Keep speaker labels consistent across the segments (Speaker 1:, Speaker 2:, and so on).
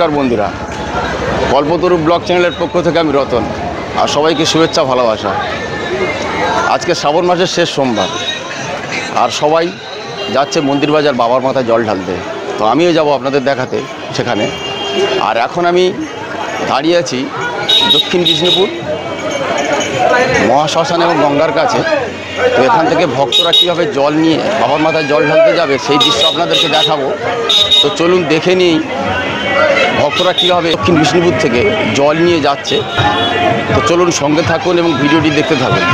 Speaker 1: নমস্কার বন্ধুরা, কল্পতরু ব্লগ চ্যানেলের পক্ষ থেকে আমি রতন আর সবাইকে শুভেচ্ছা ভালোবাসা। আজকে শ্রাবণ মাসের শেষ সোমবার আর সবাই যাচ্ছে মন্দির বাজার বাবার মাথায় জল ঢালতে। তো আমিও যাব আপনাদের দেখাতে সেখানে। আর এখন আমি দাঁড়িয়ে আছি দক্ষিণ বিষ্ণুপুর মহাশ্মশান এবং গঙ্গার কাছে। তো এখান থেকে ভক্তরা কীভাবে জল নিয়ে বাবার মাথায় জল ঢালতে যাবে সেই দৃশ্য আপনাদেরকে দেখাবো। তো চলুন দেখে নিই ভক্তরা কীভাবে দক্ষিণ বিষ্ণুপুর থেকে জল নিয়ে যাচ্ছে। তো চলুন সঙ্গে থাকুন এবং ভিডিওটি দেখতে থাকুন।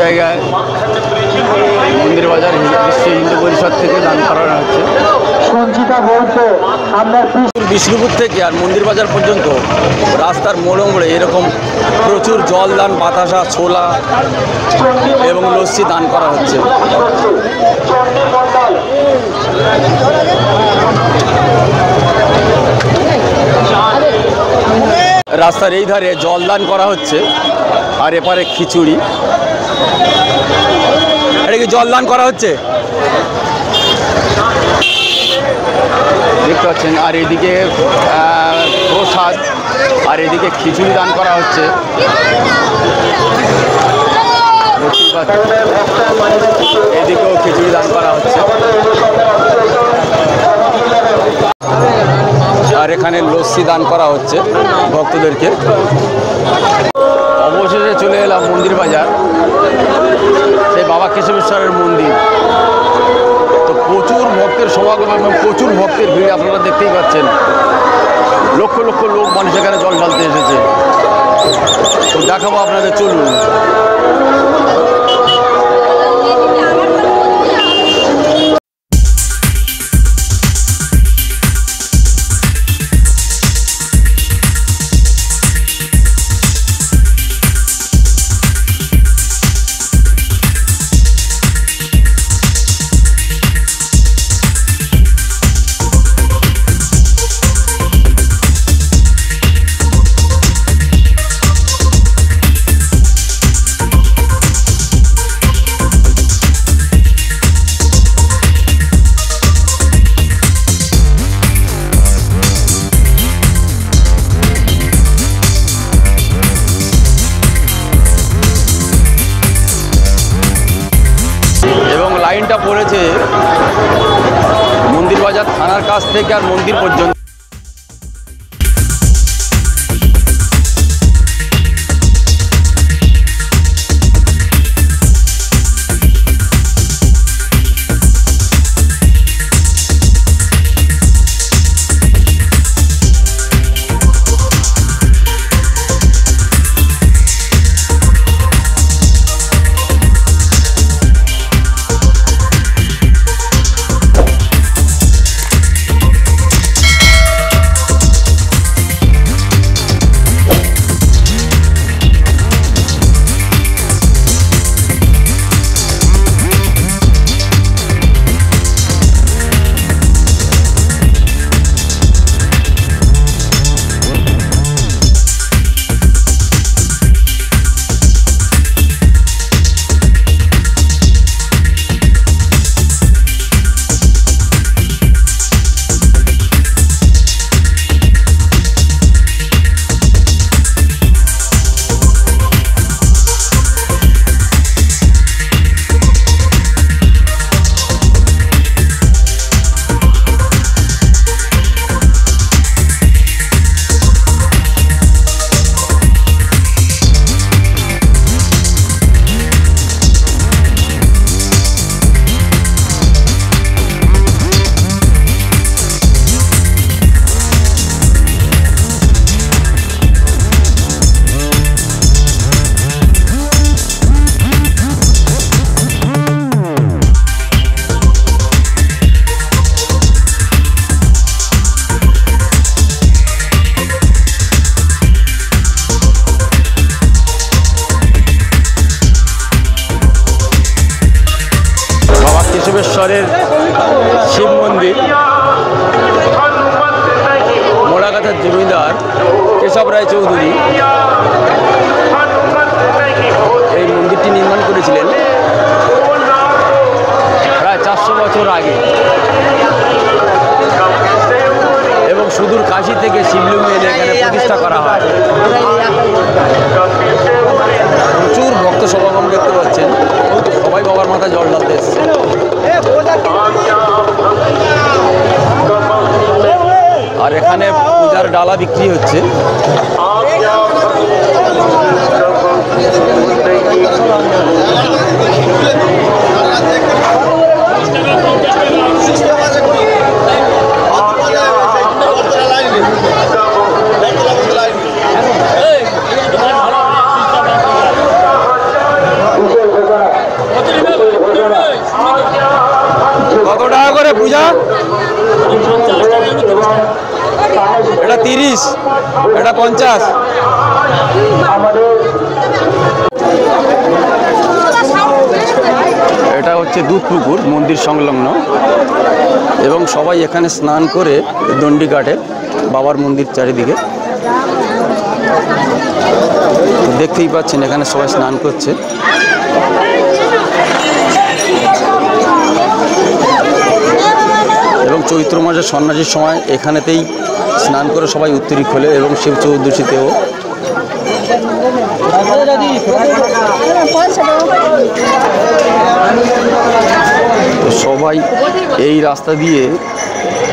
Speaker 1: জায়গায় মন্দির বাজার বিশ্ব হিন্দু পরিষদ থেকে দান করানো হচ্ছে। বিষ্ণুপুর থেকে আর মন্দির বাজার পর্যন্ত রাস্তার মোড়ে মোড়ে এরকম প্রচুর জল দান, বাতাসা, ছোলা এবং লস্যি দান করা হচ্ছে। রাস্তার এই ধারে জল দান করা হচ্ছে আর এপারে খিচুড়ি। এটা কি জল দান করা হচ্ছে দেখতে পাচ্ছেন। আর এদিকে প্রসাদ আর এদিকে খিচুড়ি দান করা হচ্ছে। এদিকেও খিচুড়ি দান করা হচ্ছে আর এখানে লস্যি দান করা হচ্ছে ভক্তদেরকে। অবশেষে চলে এলাম মন্দির বাজার, সেই বাবা কেশবেশ্বরের মন্দির। তো প্রচুর ভক্তের সমাগম এবং প্রচুর ভক্তের ভিড় আপনারা দেখতেই পাচ্ছেন। লক্ষ লক্ষ লোক মানুষ এখানে জল ঢালতে এসেছে। তো দেখাবো আপনাদের, চলুন। লাইনটা পড়েছে মন্দির বাজার থানার কাছ থেকে আর মন্দির পর্যন্ত। দক্ষিণেশ্বরের শিব মন্দির। মোড়াগাথার জমিদার কেশব রায় চৌধুরী এই মন্দিরটি নির্মাণ করেছিলেন প্রায় 400 বছর আগে, এবং সুদূর কাশী থেকে শিবলিঙ্গ এনে এখানে প্রতিষ্ঠা করা হয়। প্রচুর ভক্ত সমাগম দেখতে পাচ্ছেন, সবাই বাবার মাথায় জল ঢালতে এসেছে। আর এখানে পূজার ডালা বিক্রি হচ্ছে। কত টাকা করে পূজা? এটা 30, এটা 50। এটা হচ্ছে দুধ পুকুর মন্দির সংলগ্ন, এবং সবাই এখানে স্নান করে দণ্ডি কাটে বাবার মন্দির চারিদিকে। দেখতেই পাচ্ছেন এখানে সবাই স্নান করছে। এবং চৈত্র মাসের সন্ন্যাসীর সময় এখানেতেই স্নান করে সবাই উত্তরী খোলে, এবং শিব চতুর্দশীতেও। সবাই এই রাস্তা দিয়ে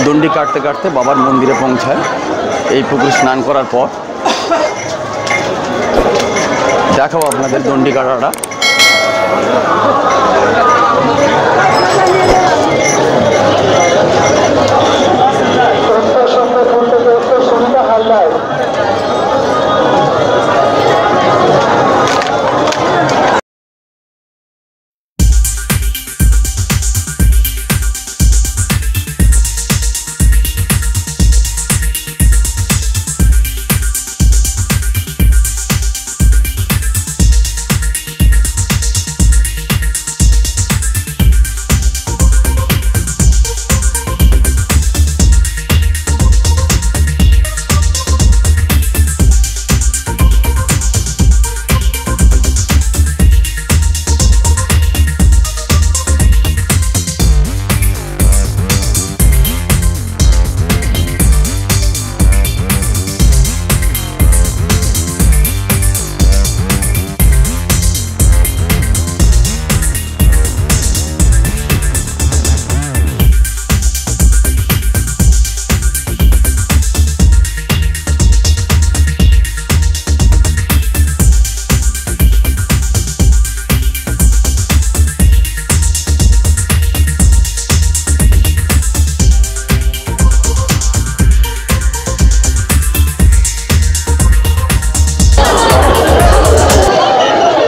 Speaker 1: দণ্ডি কাটতে কাটতে বাবার মন্দিরে পৌঁছায় এই পুকুরে স্নান করার পর। দেখাবো আপনাদের দণ্ডি কাটাটা।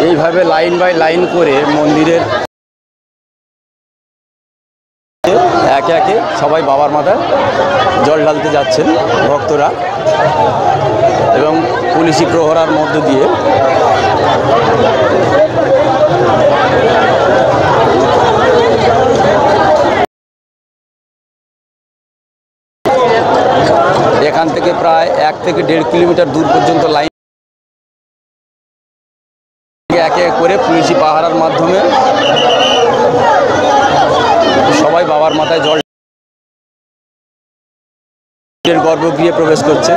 Speaker 1: এইভাবে লাইন বাই লাইন করে মন্দিরের একে একে সবাই বাবার মাথায় জল ঢালতে যাচ্ছেন ভক্তরা, এবং পুলিশি প্রহরার মধ্য দিয়ে। এখান থেকে প্রায় 1 থেকে 1.5 কিলোমিটার দূর পর্যন্ত লাইন একে করে পুলিশি পাহারার মাধ্যমে সবাই বাবার মাথায় জল গর্ভগৃহে প্রবেশ করছে।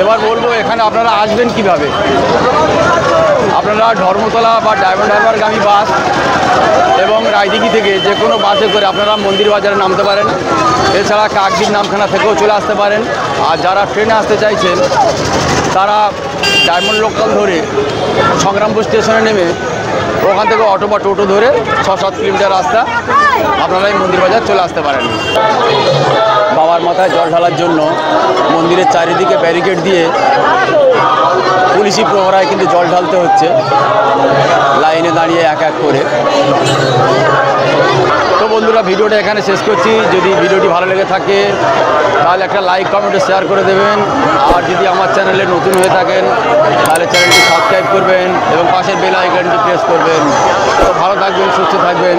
Speaker 1: এবার বলবো এখানে আপনারা আসবেন কিভাবে। আপনারা ধর্মতলা বা ডায়মন্ড হারবারগামী বাস এবং রায়দিঘি থেকে যে কোনো বাসে করে আপনারা মন্দির বাজারে নামতে পারেন। এছাড়া কাকদ্বীপ নামখানা থেকেও চলে আসতে পারেন। আর যারা ট্রেনে আসতে চাইছেন তারা ডায়মন্ড লোকাল ধরে সংগ্রামপুর স্টেশনে নেমে ওখান থেকে অটো বা টোটো ধরে 6-7 কিলোমিটার রাস্তা আপনারা এই মন্দির বাজার চলে আসতে পারেন। বাবার মাথায় জল ঢালার জন্য মন্দিরের চারিদিকে ব্যারিকেড দিয়ে পুলিশি প্রহরায় কিন্তু জল ঢালতে হচ্ছে লাইনে দাঁড়িয়ে এক এক করে। তো বন্ধুরা, ভিডিওটা এখানে শেষ করছি। যদি ভিডিওটি ভালো লেগে থাকে তাহলে একটা লাইক, কমেন্ট, শেয়ার করে দেবেন। আর যদি আমার চ্যানেলে নতুন হয়ে থাকেন তাহলে চ্যানেলটি সাবস্ক্রাইব করবেন এবং পাশের বেল আইকনটি প্রেস করবেন। তো ভালো থাকবেন, সুস্থ থাকবেন।